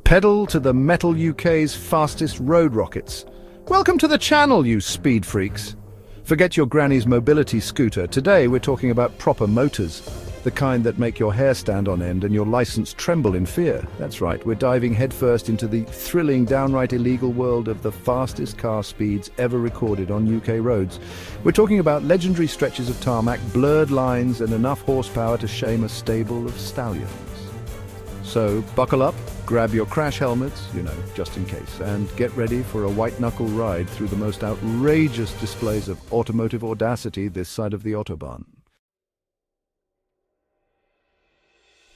Pedal to the metal UK's fastest road rockets. Welcome to the channel, you speed freaks. Forget your granny's mobility scooter. Today we're talking about proper motors. The kind that make your hair stand on end and your license tremble in fear. That's right, we're diving headfirst into the thrilling, downright illegal world of the fastest car speeds ever recorded on UK roads. We're talking about legendary stretches of tarmac, blurred lines and enough horsepower to shame a stable of stallions. So buckle up, grab your crash helmets, just in case, and get ready for a white-knuckle ride through the most outrageous displays of automotive audacity this side of the Autobahn.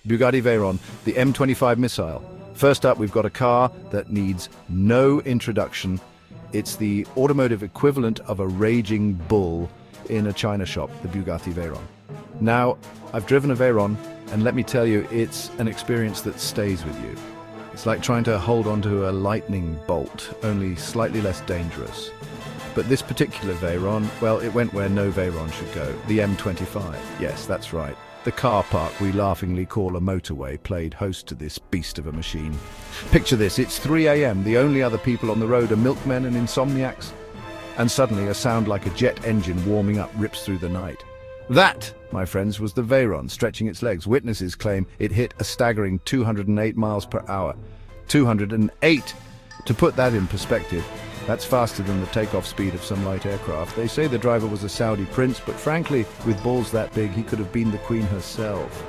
Bugatti Veyron, the M25 missile. First up, we've got a car that needs no introduction. It's the automotive equivalent of a raging bull in a china shop, the Bugatti Veyron. Now, I've driven a Veyron, and let me tell you, it's an experience that stays with you. It's like trying to hold onto a lightning bolt, only slightly less dangerous. But this particular Veyron, well, it went where no Veyron should go, the M25. Yes, that's right. The car park we laughingly call a motorway played host to this beast of a machine. Picture this, it's 3 a.m, the only other people on the road are milkmen and insomniacs, and suddenly a sound like a jet engine warming up rips through the night. That, my friends, was the Veyron stretching its legs. Witnesses claim it hit a staggering 208 miles per hour. 208! To put that in perspective, that's faster than the takeoff speed of some light aircraft. They say the driver was a Saudi prince, but frankly, with balls that big, he could have been the Queen herself.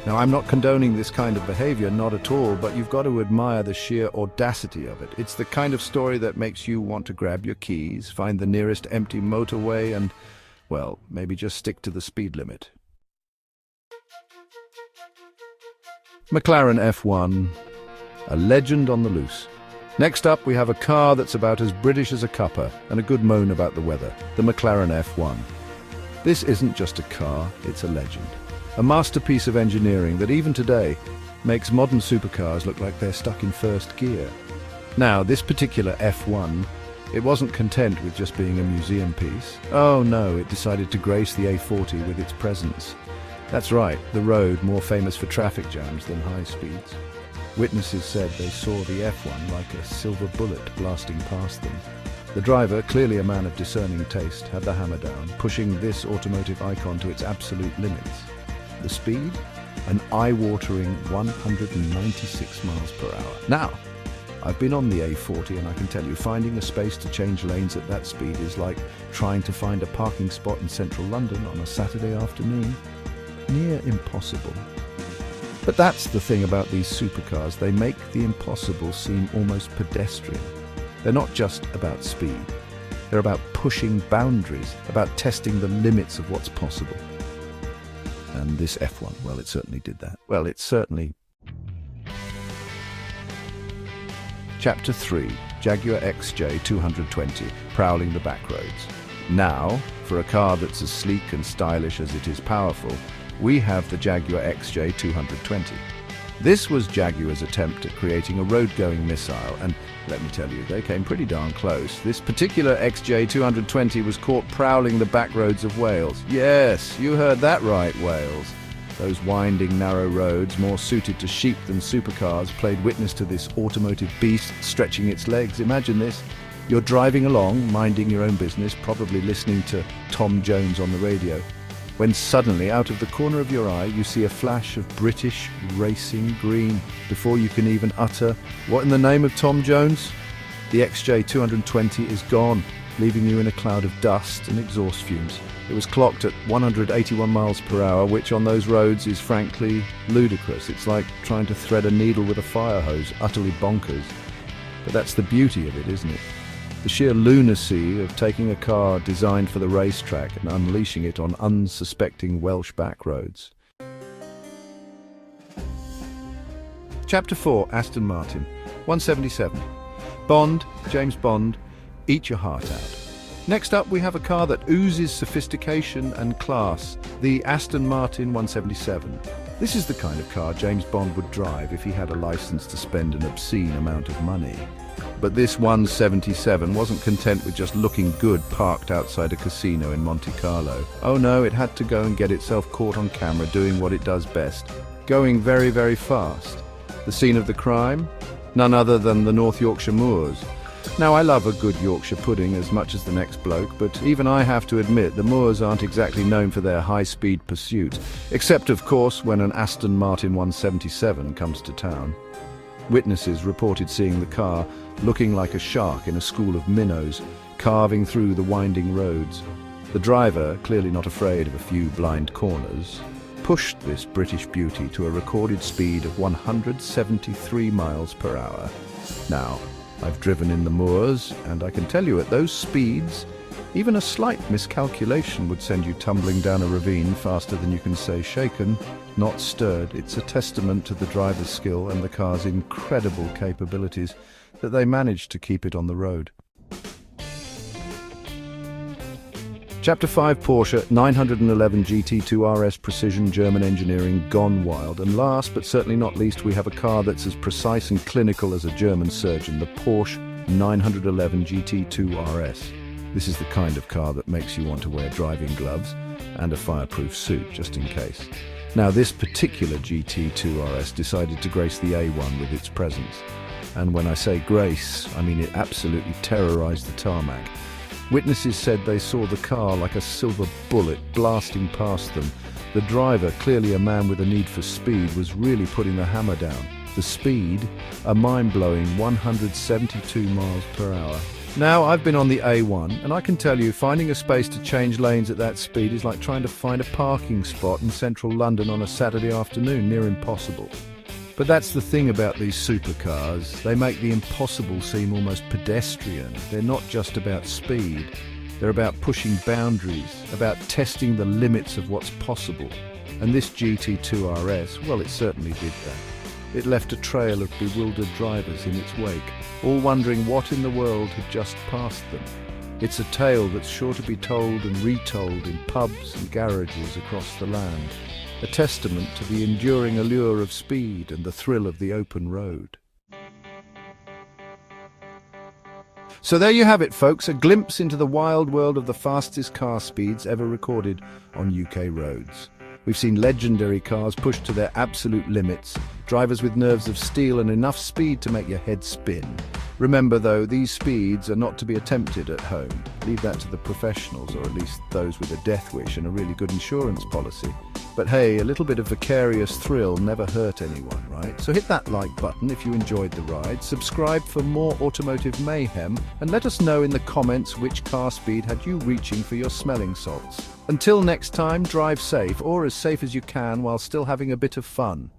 Now, I'm not condoning this kind of behavior, not at all, but you've got to admire the sheer audacity of it. It's the kind of story that makes you want to grab your keys, find the nearest empty motorway and, well, maybe just stick to the speed limit. McLaren F1, a legend on the loose. Next up, we have a car that's about as British as a cuppa and a good moan about the weather, the McLaren F1. This isn't just a car, it's a legend. A masterpiece of engineering that even today makes modern supercars look like they're stuck in first gear. Now, this particular F1, it wasn't content with just being a museum piece. Oh no, it decided to grace the A40 with its presence. That's right, the road more famous for traffic jams than high speeds. Witnesses said they saw the F1 like a silver bullet blasting past them. The driver, clearly a man of discerning taste, had the hammer down, pushing this automotive icon to its absolute limits. The speed? An eye-watering 196 miles per hour. Now, I've been on the A40 and I can tell you, finding a space to change lanes at that speed is like trying to find a parking spot in central London on a Saturday afternoon. Near impossible. But that's the thing about these supercars, they make the impossible seem almost pedestrian. They're not just about speed, they're about pushing boundaries, about testing the limits of what's possible. And this F1, well, it certainly did that. Well, it certainly... Chapter 3, Jaguar XJ 220, prowling the back roads. Now, for a car that's as sleek and stylish as it is powerful, we have the Jaguar XJ 220. This was Jaguar's attempt at creating a road-going missile, and let me tell you, they came pretty darn close. This particular XJ 220 was caught prowling the back roads of Wales. Yes, you heard that right, Wales. Those winding, narrow roads, more suited to sheep than supercars, played witness to this automotive beast stretching its legs. Imagine this. You're driving along, minding your own business, probably listening to Tom Jones on the radio, when suddenly, out of the corner of your eye, you see a flash of British racing green. Before you can even utter, "What in the name of Tom Jones?" the XJ 220 is gone, leaving you in a cloud of dust and exhaust fumes. It was clocked at 181 miles per hour, which on those roads is frankly ludicrous. It's like trying to thread a needle with a fire hose, utterly bonkers. But that's the beauty of it, isn't it? The sheer lunacy of taking a car designed for the racetrack and unleashing it on unsuspecting Welsh back roads. Chapter 4, Aston Martin, 177. Bond, James Bond, eat your heart out. Next up, we have a car that oozes sophistication and class, the Aston Martin 177. This is the kind of car James Bond would drive if he had a license to spend an obscene amount of money. But this 177 wasn't content with just looking good parked outside a casino in Monte Carlo. Oh no, it had to go and get itself caught on camera doing what it does best, going very, very fast. The scene of the crime? none other than the North Yorkshire Moors. Now, I love a good Yorkshire pudding as much as the next bloke, but even I have to admit the Moors aren't exactly known for their high-speed pursuit, except, of course, when an Aston Martin 177 comes to town. Witnesses reported seeing the car looking like a shark in a school of minnows, carving through the winding roads. The driver, clearly not afraid of a few blind corners, pushed this British beauty to a recorded speed of 173 miles per hour. Now, I've driven in the moors, and I can tell you at those speeds, even a slight miscalculation would send you tumbling down a ravine faster than you can say shaken, not stirred. It's a testament to the driver's skill and the car's incredible capabilities that they managed to keep it on the road. Chapter 5 Porsche 911 GT2 RS Precision German Engineering gone wild. And last but certainly not least, we have a car that's as precise and clinical as a German surgeon, the Porsche 911 GT2 RS. This is the kind of car that makes you want to wear driving gloves and a fireproof suit just in case. Now, this particular GT2 RS decided to grace the A1 with its presence. And when I say grace, I mean it absolutely terrorized the tarmac. Witnesses said they saw the car like a silver bullet blasting past them. The driver, clearly a man with a need for speed, was really putting the hammer down. The speed, a mind-blowing 172 miles per hour. Now, I've been on the A1, and I can tell you, finding a space to change lanes at that speed is like trying to find a parking spot in central London on a Saturday afternoon, near impossible. But that's the thing about these supercars. They make the impossible seem almost pedestrian. They're not just about speed. They're about pushing boundaries, about testing the limits of what's possible. And this GT2 RS, well, it certainly did that. It left a trail of bewildered drivers in its wake, all wondering what in the world had just passed them. It's a tale that's sure to be told and retold in pubs and garages across the land. A testament to the enduring allure of speed and the thrill of the open road. So there you have it, folks, a glimpse into the wild world of the fastest car speeds ever recorded on UK roads. We've seen legendary cars pushed to their absolute limits, drivers with nerves of steel and enough speed to make your head spin. Remember though, these speeds are not to be attempted at home. Leave that to the professionals, or at least those with a death wish and a really good insurance policy. But hey, a little bit of vicarious thrill never hurt anyone, right? So hit that like button if you enjoyed the ride, subscribe for more automotive mayhem, and let us know in the comments which car speed had you reaching for your smelling salts. Until next time, drive safe, or as safe as you can while still having a bit of fun.